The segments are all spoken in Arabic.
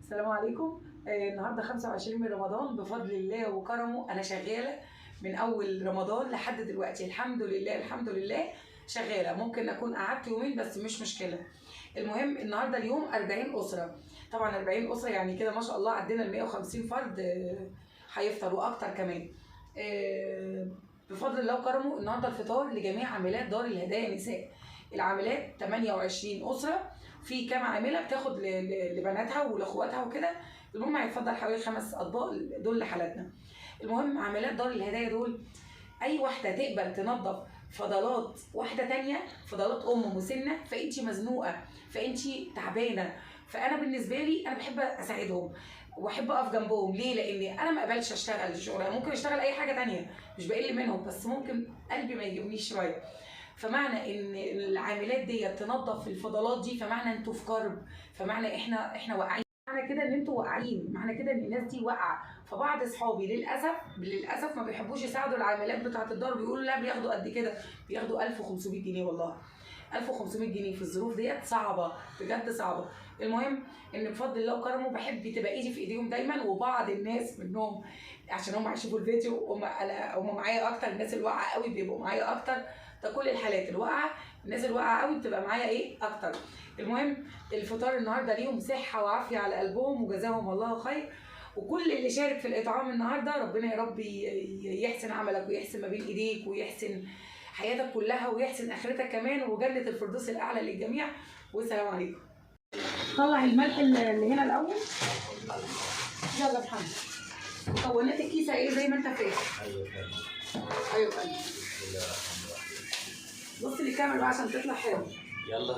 السلام عليكم. النهارده 25 من رمضان بفضل الله وكرمه. انا شغاله من اول رمضان لحد دلوقتي، الحمد لله الحمد لله شغاله. ممكن اكون قعدت يومين بس مش مشكله. المهم النهارده اليوم 40 اسره، طبعا 40 اسره يعني كده ما شاء الله عدينا ال 150 فرد هيفطروا اكتر كمان. بفضل الله وكرمه النهارده الفطار لجميع عاملات دار الهدايا نساء. العاملات 28 اسره، في كام عامله بتاخد لبناتها ولاخواتها وكده. المهم هيتفضل حوالي 5 اطباق دول لحالاتنا. المهم عاملات دار الهدايا دول اي واحده تقبل تنظف فضلات واحده تانية، فضلات مسنه، فانت مزنوقه، فانت تعبانه، فانا بالنسبه لي انا بحب اساعدهم واحب اقف جنبهم. ليه؟ لان انا ما اقبلش اشتغل شغل، ممكن اشتغل اي حاجه تانية مش بقل منهم، بس ممكن قلبي ما يجيبنيش شويه. فمعنى ان العاملات ديت تنظف الفضلات دي، فمعنى انتوا في كرب، فمعنى احنا واقعين، معنى كده ان انتوا واقعين، معنى كده ان الناس دي واقعه. فبعض اصحابي للاسف ما بيحبوش يساعدوا العاملات بتاعه الدار، بيقولوا لا بياخدوا قد كده، بياخدوا 1500 جنيه. والله 1500 جنيه في الظروف ديت صعبه بجد صعبه. المهم ان بفضل الله وكرمه بحب تبقى ايدي في ايديهم دايما. وبعض الناس منهم عشان هم هيشوفوا الفيديو هم معايا اكتر، الناس الواقعه قوي بيبقوا معايا اكتر. ده كل الحالات الواقعه، الناس الواقعه قوي بتبقى معايا اكتر. المهم الفطار النهارده ليهم صحه وعافيه على قلبهم وجزاهم الله خير. وكل اللي شارك في الاطعام النهارده ربنا يا رب يحسن عملك ويحسن ما بين ايديك ويحسن حياتك كلها ويحسن اخرتك كمان وجنه الفردوس الاعلى للجميع. والسلام عليكم. طلع الملح اللي هنا الاول. يلا يا محمد. مكونات الكيسه ايه زي ما انت فاهم؟ ايوه فاهم. بص للكاميرا بقى عشان تطلع حلو. يلا.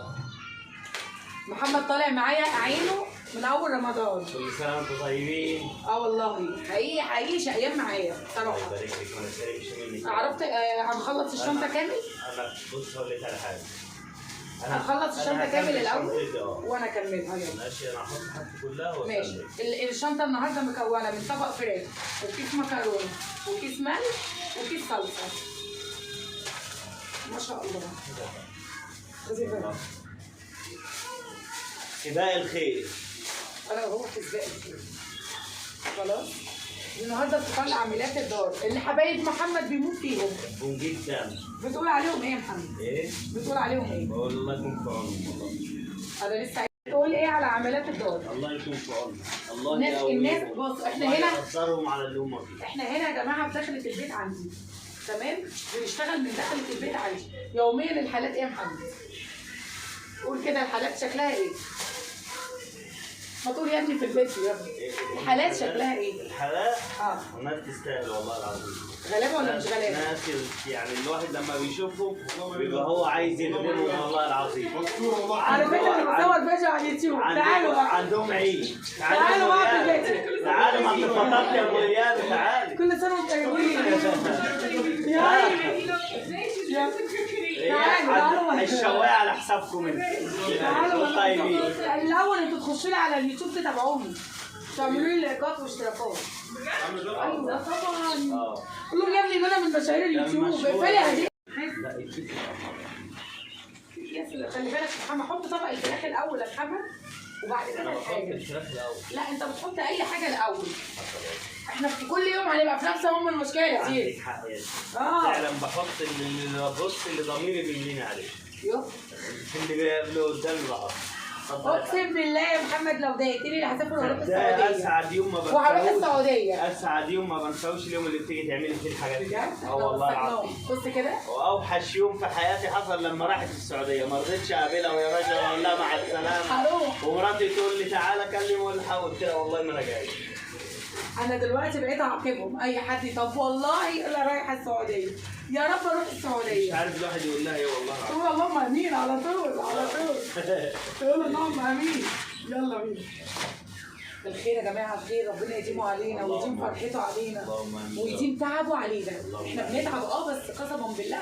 محمد طالع معايا اعينه من اول رمضان. كل سنه وانتم طيبين. والله حقيقي شقيان معايا صراحه. الله يبارك لك وما يسلمكش منك. عرفت هنخلص الشنطه كامل؟ انا بص هقول لك على حاجه. هنخلص الشنطه كامل الاول وانا اكملها. يلا ماشي. انا هحط حاجتي كلها ماشي. الشنطه النهارده مكونه من طبق فراخ وكيس مكرونه وكيس ملح وكيس صلصه. ما شاء الله. سباق الخير. انا وهو في سباق الخير. خلاص. النهارده بتطلع عاملات الدار اللي حبايب محمد بيموت فيهم. بحبهم جدا. بتقول عليهم ايه يا محمد؟ ايه؟ بتقول عليهم ايه؟ بقول الله يكون في عونهم والله. انا لسه تقول ايه على عاملات الدار؟ الله يكون في عونهم. الله يقويهم. الناس بص احنا هنا يقدرهم على اللي هم فيه. احنا هنا يا جماعه في دخلة البيت عندي. تمام؟ بنشتغل من دخلة البيت عندي. يوميا الحالات ايه يا محمد؟ قول كده الحالات شكلها ايه؟ ما تقول يا ابني في البيت يا ابني. الحالات شكلها ايه؟ الحالات الناس تستاهل والله العظيم. غلابه ولا مش غلابه؟ ناس يعني الواحد لما بيشوفهم بيبقى هو عايز يخدمهم والله العظيم. على فكره انا بصور فيديو على اليوتيوب. تعالوا بقى. عندهم عيد. تعالوا بقى في البيت. تعالوا ما انت فطرت يا ابو اياد. تعالوا. كل سنه وانتم طيبين. تعالوا الشوايه على حسابكم انتوا. تعالوا طيبين. الاول انتوا تخشوا لي على اليوتيوب تتابعوني، تعملوا لي لايكات واشتراكات. ايوه طبعا. قول لهم يا ابني ان انا من مشاهير اليوتيوب. اقفلي هديه. خلي بالك يا محمد، حط طبق الفراخ الاول يا محمد وبعد كده الحاجه. لا انت بتحط اي حاجه الاول. احنا في كل يوم هنبقى في نفس المشكله يا سيدي. عندك حق يا فعلا. بحط اللي ضميري بيمليني عليه. اللي قدامي بقى. اقسم بالله يا محمد لو ضايقتني اللي هسافر واروح السعوديه. ده اسعد يوم ما بنساهوش. وهروح السعوديه. اسعد يوم ما بنساهوش اليوم اللي بتيجي تعملي فيه الحاجات دي. بجد؟ والله العظيم. بص كده. واوحش يوم في حياتي حصل لما راحت السعوديه. ما رضيتش اقابلها ويا باشا اقول لها مع السلامه. هروح. ومراتي تقول لي تعالى كلم ولا حاول كده. والله ما انا جاي. انا دلوقتي بقيت اعاقبهم. اي حد طب والله انا رايحه السعوديه، يا رب اروح السعوديه. مش عارف الواحد يقول لها ايه والله العظيم. تقول اللهم امين على طول على طول. تقول اللهم امين. يلا بينا. الخير يا جماعه الخير، ربنا يديمه علينا ويديم فرحته علينا ويديم تعبه علينا. احنا بنتعب بس قسما بالله